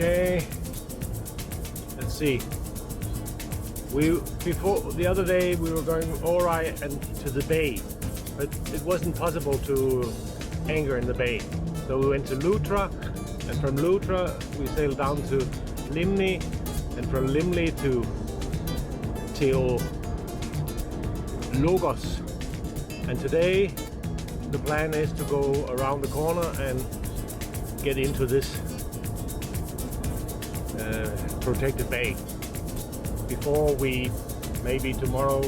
Okay, let's see. Before the other day we were going Orei and to the bay, but it wasn't possible to anchor in the bay. So we went to Lutra, and from Lutra we sailed down to Limni, and from Limni to Logos. And today the plan is to go around the corner and get into this protected bay before we maybe tomorrow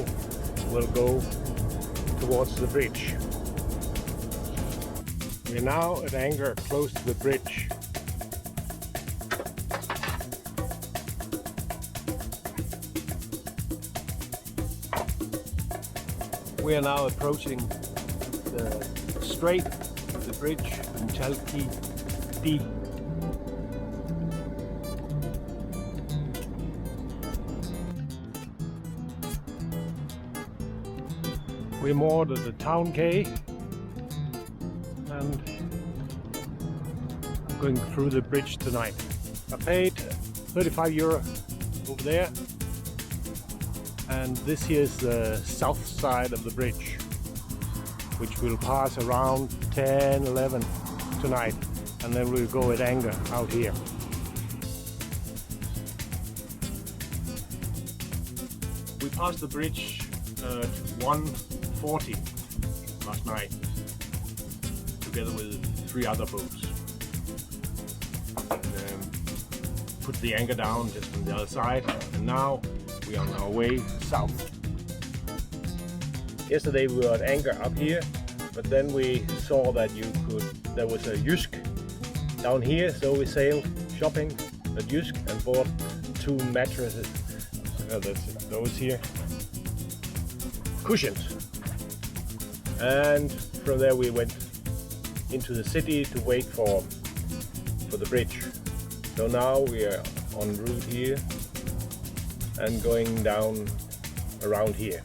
will go towards the bridge. We're now at anchor close to the bridge. We are now approaching the strait, the bridge in Chalkousi. We're moored at the town quay and I'm going through the bridge tonight. I paid €35 over there, and this here is the south side of the bridge, which will pass around 10, 11 tonight, and then we'll go at anchor out here. We passed the bridge at 1:40 last night, together with 3 other boats. And, put the anchor down just on the other side, and now we are on our way south. Yesterday we were at anchor up here, but then we saw that there was a Jysk down here, so we sailed shopping at Jysk and bought 2 mattresses. Those here, cushions. And from there we went into the city to wait for the bridge. So now we are en route here and going down around here.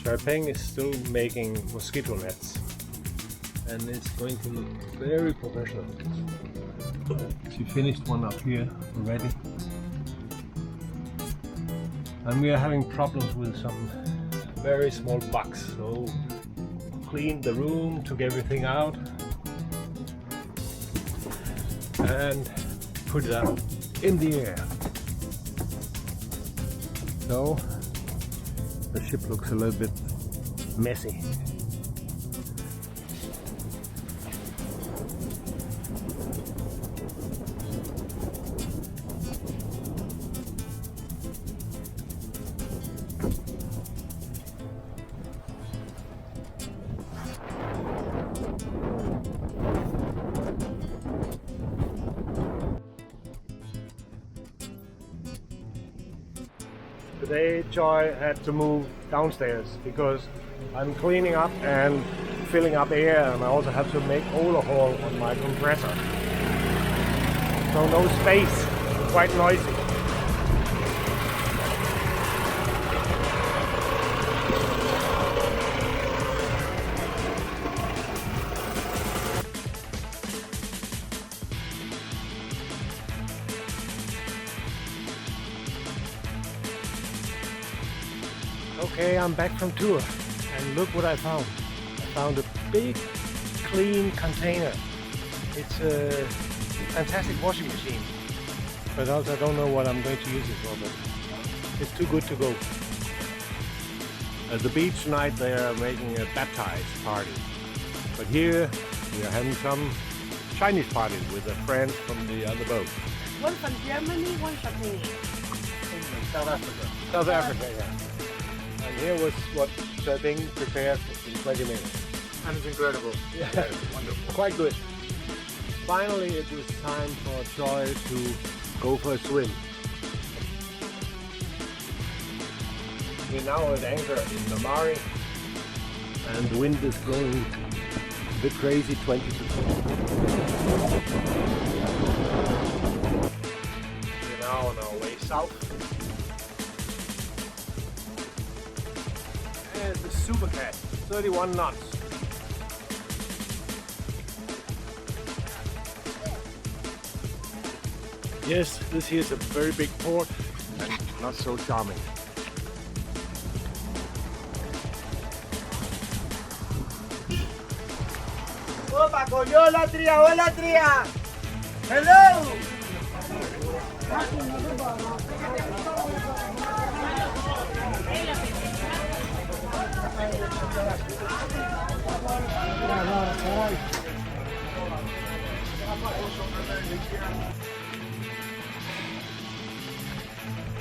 Pelepones is still making mosquito nets, and it's going to look very professional. She finished one up here already, and we are having problems with some very small bugs, so cleaned the room, took everything out and put it up in the air. So the ship looks a little bit messy. Today Joy had to move downstairs because I'm cleaning up and filling up air, and I also have to make overhaul on my compressor. So no space, quite noisy. Okay, I'm back from tour, and look what I found. I found a big, clean container. It's a fantastic washing machine, but also I don't know what I'm going to use it for, but it's too good to go. At the beach tonight they are making a baptized party, but here we are having some Chinese parties with a friend from the other boat. One from Germany, one from England. South Africa. South Africa, yeah. And here was what Bing prepared in 20 minutes. And it's incredible. Yeah, Wonderful. quite good. Finally, it was time for Joy to go for a swim. We're now at anchor in Namari, and the wind is blowing a bit crazy, 20 to 4. We're now on our way south. And the supercat, 31 knots. Yes, this here is a very big port and not so charming. Opa, cogió la tría, hola tría. Hello.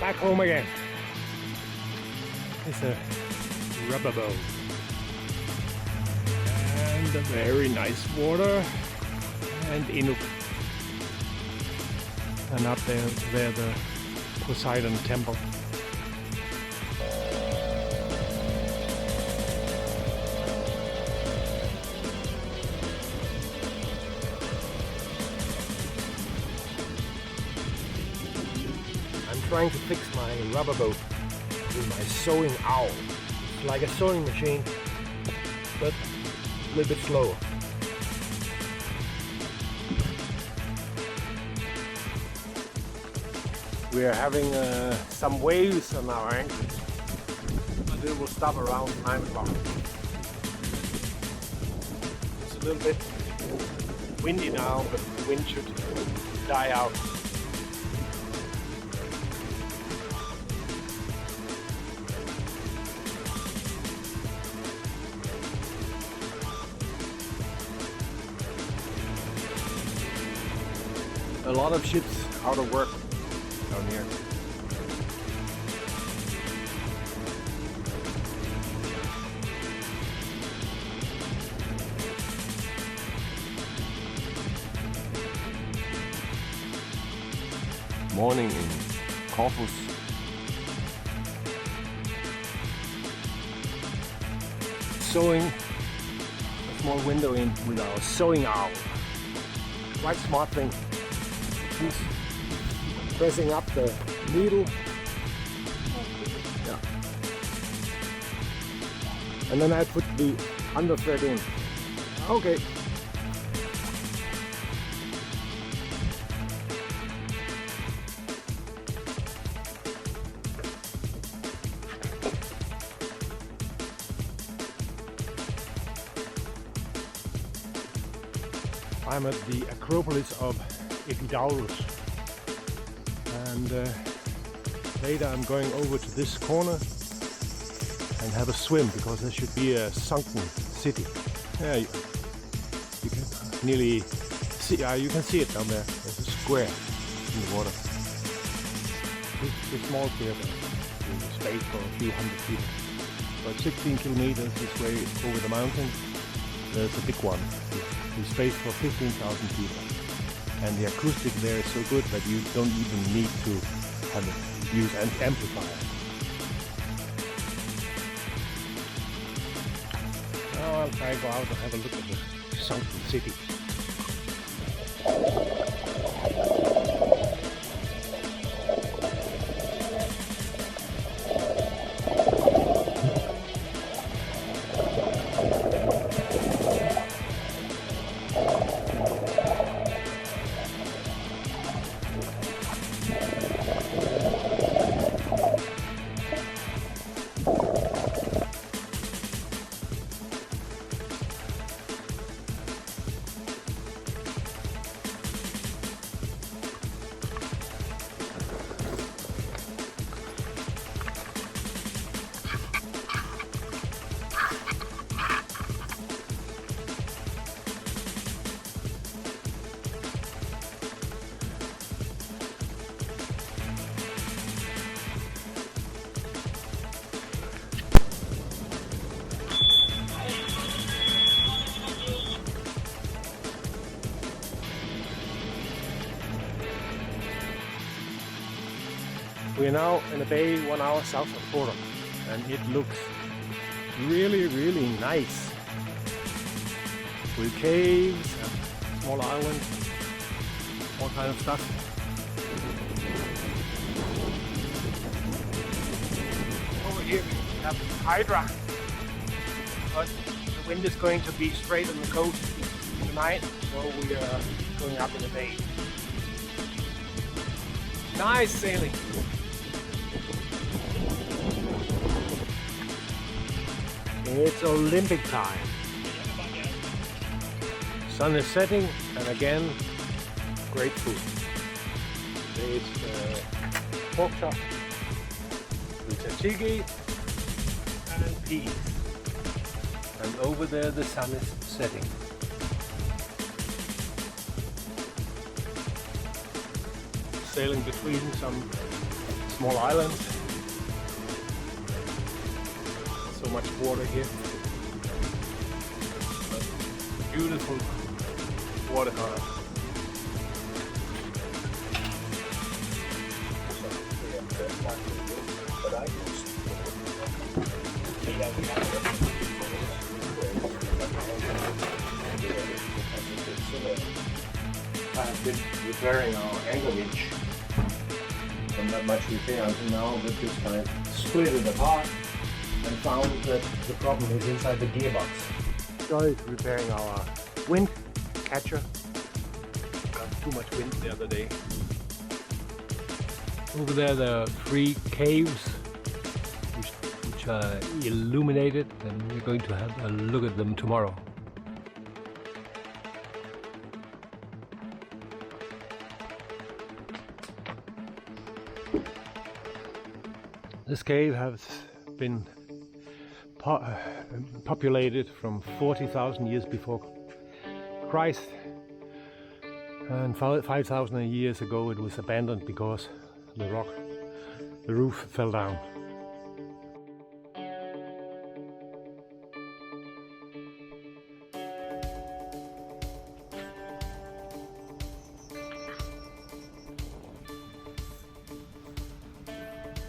Back home again. It's a rubber boat. And a very nice water and Inuk. And up there the Poseidon temple. I'm trying to fix my rubber boat with my sewing owl. It's like a sewing machine, but a little bit slower. We are having some waves on our anchors, but it will stop around 9 o'clock. It's a little bit windy now, but the wind should die out. A lot of ships out of work down here. Morning in Chalkousi. Sewing a small window in with our sewing owl. Quite smart thing. He's pressing up the needle. Yeah. And then I put the under thread in. Okay. I'm at the Acropolis of Evian, and later I'm going over to this corner and have a swim because there should be a sunken city. Yeah, you can nearly see. You can see it down there. There's a square in the water. It's a small theater with space for a few hundred people. But 16 kilometers this way over the mountain, there's a big one. With space for 15,000 people. And the acoustic there is so good that you don't even need to use an amplifier. Now I'll try to go out and have a look at the sunken city. We're now in a bay 1 hour south of Orei, and it looks really, really nice. With caves and small islands, all kind of stuff. Over here we have Hydra. but the wind is going to be straight on the coast tonight, so we are going up in the bay. Nice sailing. It's Olympic time. Sun is setting, and again, great food. There's pork chop, tzatziki, and peas. And over there the sun is setting. Sailing between some small islands. So much water here. Beautiful watercolor. I have been repairing our anchor winch. From not much repair until now, but just kind of split it apart and found that the problem is inside the gearbox. Started repairing our wind catcher. Got too much wind the other day. Over there are 3 caves which are illuminated, and we're going to have a look at them tomorrow. This cave has been populated from 40,000 years before Christ, and 5,000 years ago it was abandoned because the roof fell down.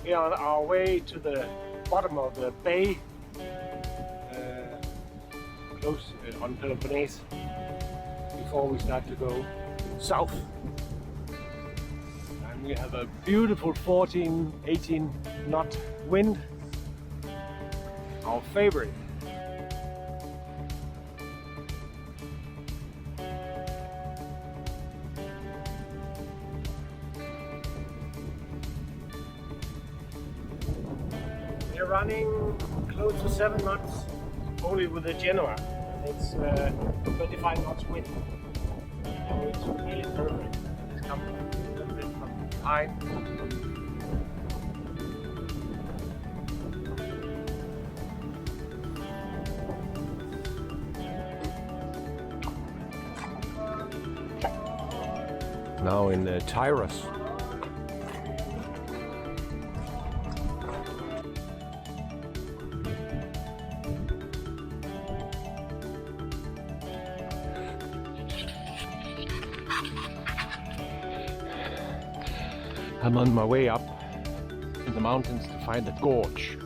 We are on our way to the bottom of the bay, close on Pelepones, before we start to go south. And we have a beautiful 14-18 knot wind, our favorite. We're running close to 7 knots only with the Genoa. It's 25 knots wind. So it's really perfect. It's coming a little bit from behind. Now in Tyros. I'm on my way up in the mountains to find a gorge.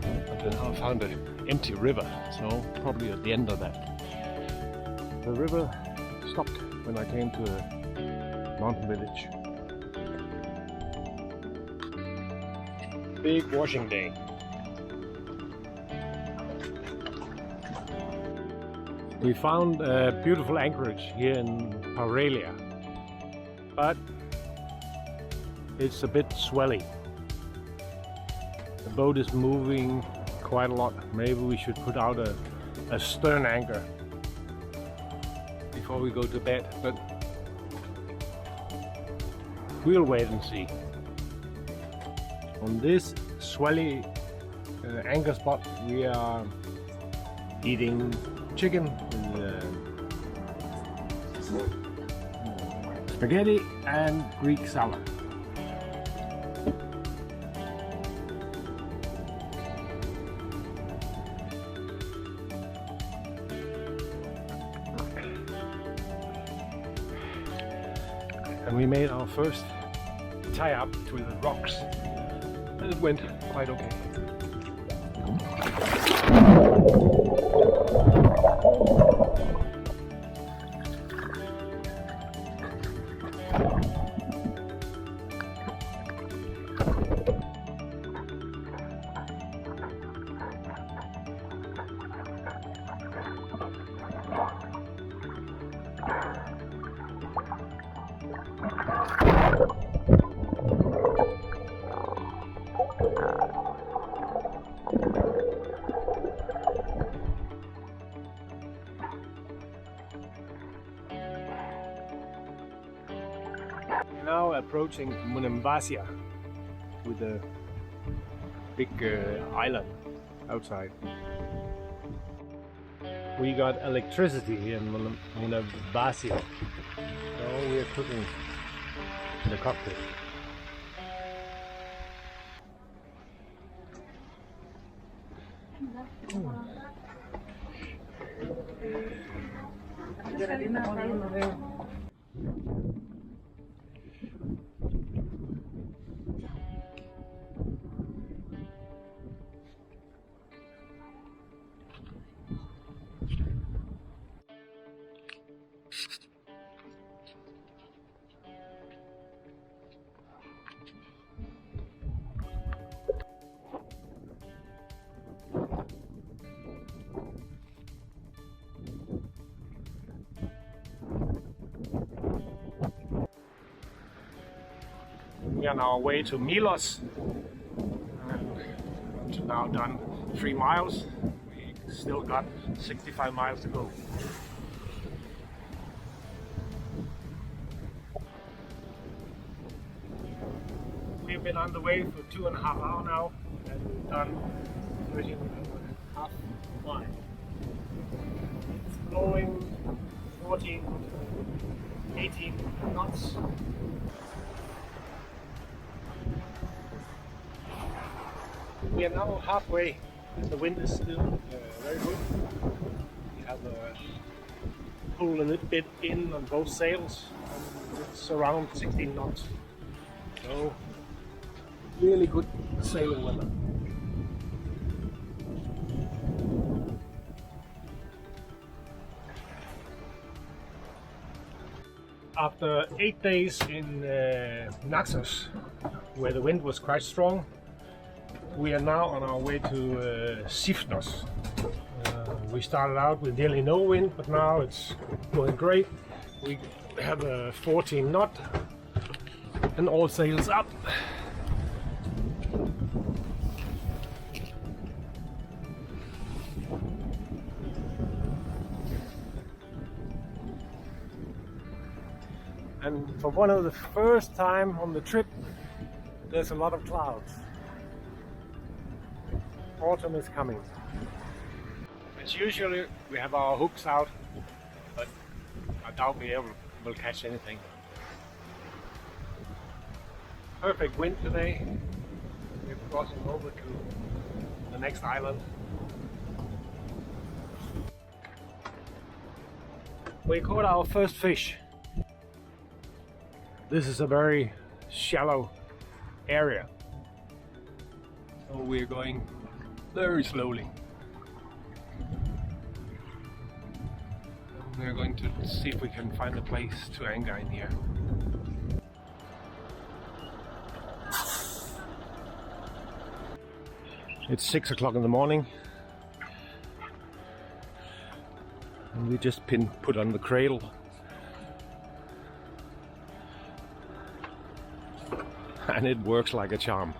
But now I found an empty river, so probably at the end of that. The river stopped when I came to a mountain village. Big washing day. We found a beautiful anchorage here in Aurelia, but it's a bit swelly. The boat is moving quite a lot. Maybe we should put out a stern anchor before we go to bed, but we'll wait and see. On this swelly anchor spot we are eating chicken with spaghetti and Greek salad. And we made our first tie up to the rocks, and it went quite okay. Now approaching Monemvasia with a big island outside. We got electricity in Monemvasia, so we are cooking in the cockpit. We are on our way to Milos, and we've now done 3 miles. We still got 65 miles to go. We've been on the way for 2.5 hours now, and we've done 13.5 miles. It's blowing 14, 18 knots. We are now halfway, and the wind is still very good. We have pulled a little bit in on both sails, and it's around 16 knots. So, really good sailing weather. After 8 days in Naxos, where the wind was quite strong, we are now on our way to Sifnos. We started out with nearly no wind, but now it's going great. We have a 14 knot and all sails up. And for one of the first time on the trip, there's a lot of clouds. Autumn is coming. As usually, we have our hooks out, but I doubt we ever will catch anything. Perfect wind today. We're crossing over to the next island. We caught our first fish. This is a very shallow area, so we're going very slowly. And we're going to see if we can find a place to anchor in here. It's 6 o'clock in the morning, and we just put on the cradle. And it works like a charm.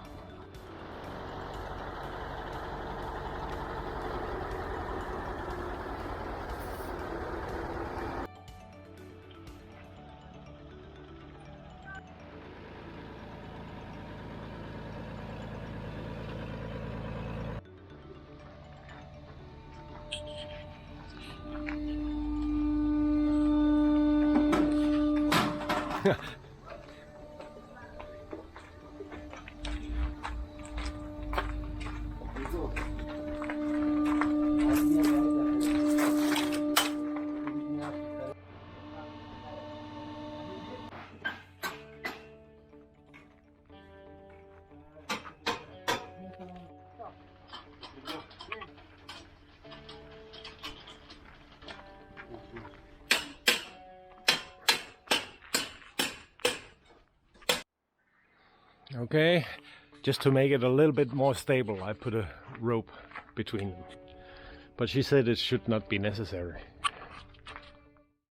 Okay, just to make it a little bit more stable, I put a rope between them. But she said it should not be necessary.